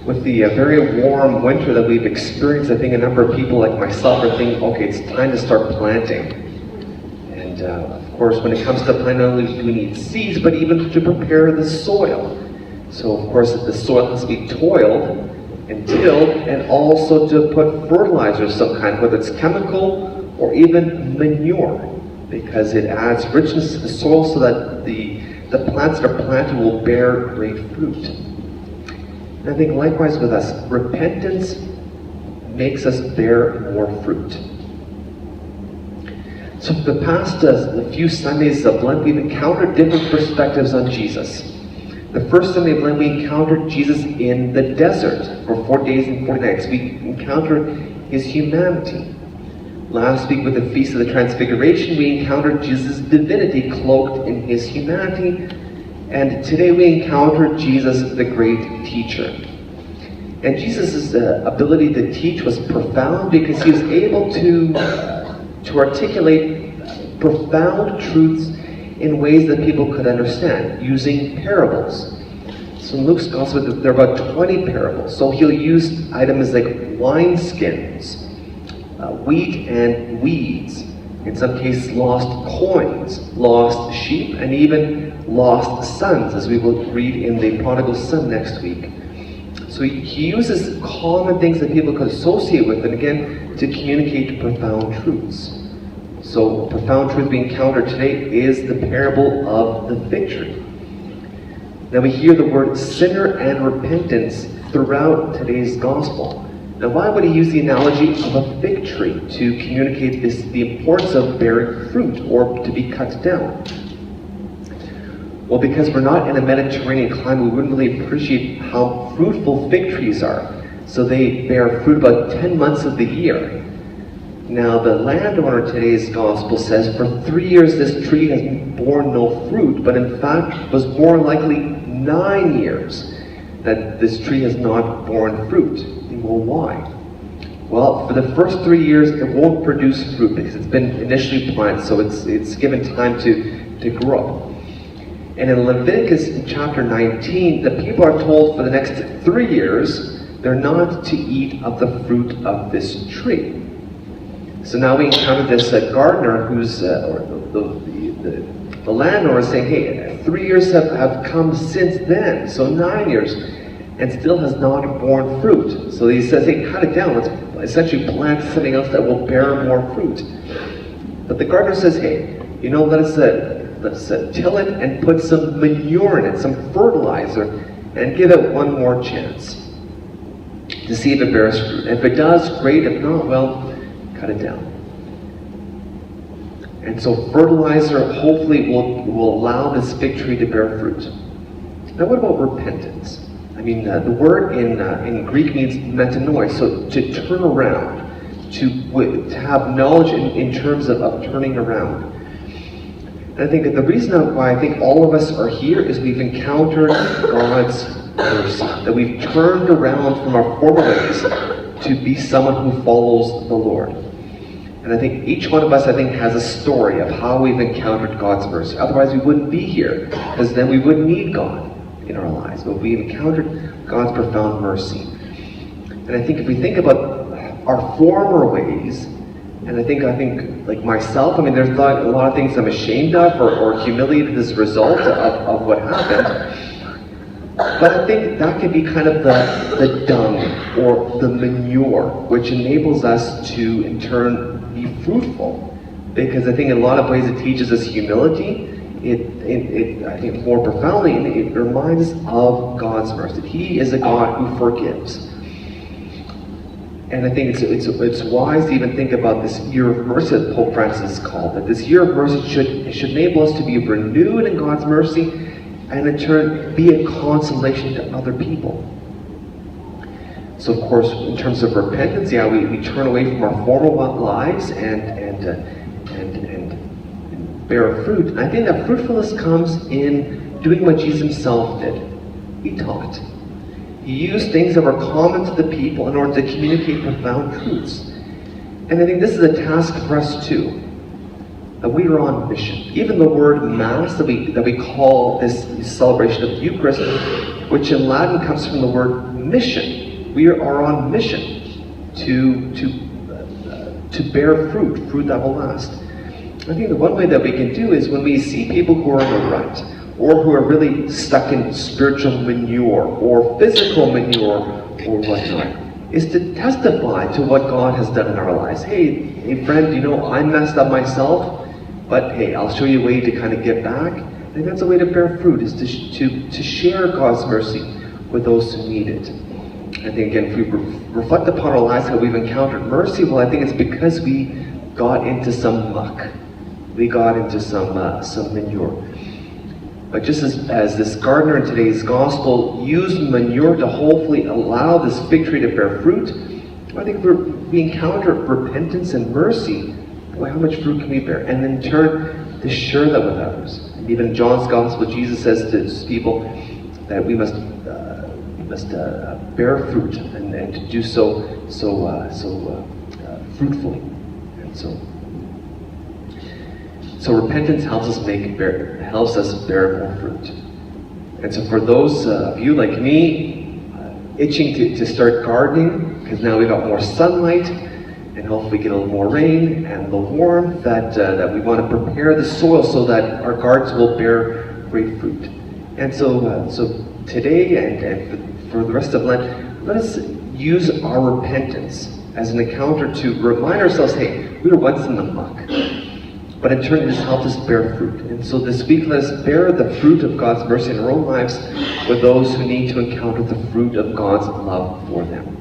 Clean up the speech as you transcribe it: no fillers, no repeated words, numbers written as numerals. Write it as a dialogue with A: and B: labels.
A: with the very warm winter that we've experienced, I think a number of people like myself are thinking, okay, it's time to start planting. And of course, when it comes to planting, not only do we need seeds, but even to prepare the soil. So of course, the soil has to be toiled and tilled, and also to put fertilizer of some kind, whether it's chemical or even manure, because it adds richness to the soil so that the plants that are planted will bear great fruit. And I think likewise with us, repentance makes us bear more fruit. So for the past few Sundays of Lent, we've encountered different perspectives on Jesus. The first Sunday of Lent, we encountered Jesus in the desert for 40 days and 40 nights. We encountered his humanity. Last week with the Feast of the Transfiguration, we encountered Jesus' divinity cloaked in his humanity. And today we encounter Jesus, the great teacher. And Jesus' ability to teach was profound because he was able to articulate profound truths in ways that people could understand, using parables. So in Luke's Gospel, there are about 20 parables. So he'll use items like wineskins, wheat and weeds, in some cases lost coins, lost sheep, and even lost sons, as we will read in the prodigal son next week. So he uses common things that people could associate with, and again, to communicate profound truths. So a profound truth we encounter today is the parable of the fig tree. Now we hear the word sinner and repentance throughout today's gospel. Now why would he use the analogy of a fig tree to communicate the importance of bearing fruit, or to be cut down? Well, because we're not in a Mediterranean climate, we wouldn't really appreciate how fruitful fig trees are. So they bear fruit about 10 months of the year. Now the landowner in today's gospel says for 3 years this tree has borne no fruit, but in fact was more likely 9 years that this tree has not borne fruit. Well, why? Well, for the first 3 years it won't produce fruit because it's been initially planted, so it's given time to grow. And in Leviticus in chapter 19, the people are told for the next 3 years they're not to eat of the fruit of this tree. So now we encounter this gardener who's, or the landowner is saying, hey, 3 years have come since then, so 9 years, and still has not borne fruit. So he says, hey, cut it down, let's essentially plant something else that will bear more fruit. But the gardener says, hey, you know, let's till it and put some manure in it, some fertilizer, and give it one more chance to see if it bears fruit. And if it does, great. If not, well, cut it down. And so fertilizer hopefully will allow this fig tree to bear fruit. Now what about repentance? I mean, the word in Greek means metanoia, so to turn around, to have knowledge in terms of turning around. And I think that the reason why I think all of us are here is we've encountered God's mercy, that we've turned around from our former ways to be someone who follows the Lord. And I think each one of us, I think, has a story of how we've encountered God's mercy. Otherwise we wouldn't be here, because then we wouldn't need God in our lives. But we've encountered God's profound mercy. And I think if we think about our former ways, and I think like myself, I mean, there's a lot of things I'm ashamed of or humiliated as a result of what happened. But I think that could be kind of the dung or the manure, which enables us to, in turn, be fruitful. Because I think in a lot of ways it teaches us humility. I think more profoundly, it reminds us of God's mercy. He is a God who forgives. And I think it's wise to even think about this year of mercy that Pope Francis called it. This year of mercy should enable us to be renewed in God's mercy, and in turn be a consolation to other people. So of course, in terms of repentance, yeah, we turn away from our former lives and bear fruit. And I think that fruitfulness comes in doing what Jesus himself did. He taught. He used things that were common to the people in order to communicate profound truths. And I think this is a task for us too, that we are on mission. Even the word Mass that we call this celebration of the Eucharist which in Latin comes from the word mission. We are on mission to bear fruit that will last. I think the one way that we can do is when we see people who are in the rut, or who are really stuck in spiritual manure, or physical manure, or whatnot, is to testify to what God has done in our lives. Hey friend, I messed up myself, but hey, I'll show you a way to kind of get back. I think that's a way to bear fruit, is to share God's mercy with those who need it. I think, again, if we reflect upon our lives, how we've encountered mercy, well, I think it's because we got into some muck. We got into some manure. But just as this gardener in today's gospel used manure to hopefully allow this fig tree to bear fruit, I think we encounter repentance and mercy. Boy, how much fruit can we bear? And in turn, to share that with others. And even in John's gospel, Jesus says to his people that we must bear fruit, and to do so fruitfully. And so repentance helps us bear more fruit. And so for those of you like me, itching to start gardening, because now we've got more sunlight, and hopefully get a little more rain and the warmth, that we want to prepare the soil so that our gardens will bear great fruit. And so today and for the rest of Lent, let us use our repentance as an encounter to remind ourselves, hey, we were once in the muck, but in turn it has helped us bear fruit. And so this week, let us bear the fruit of God's mercy in our own lives with those who need to encounter the fruit of God's love for them.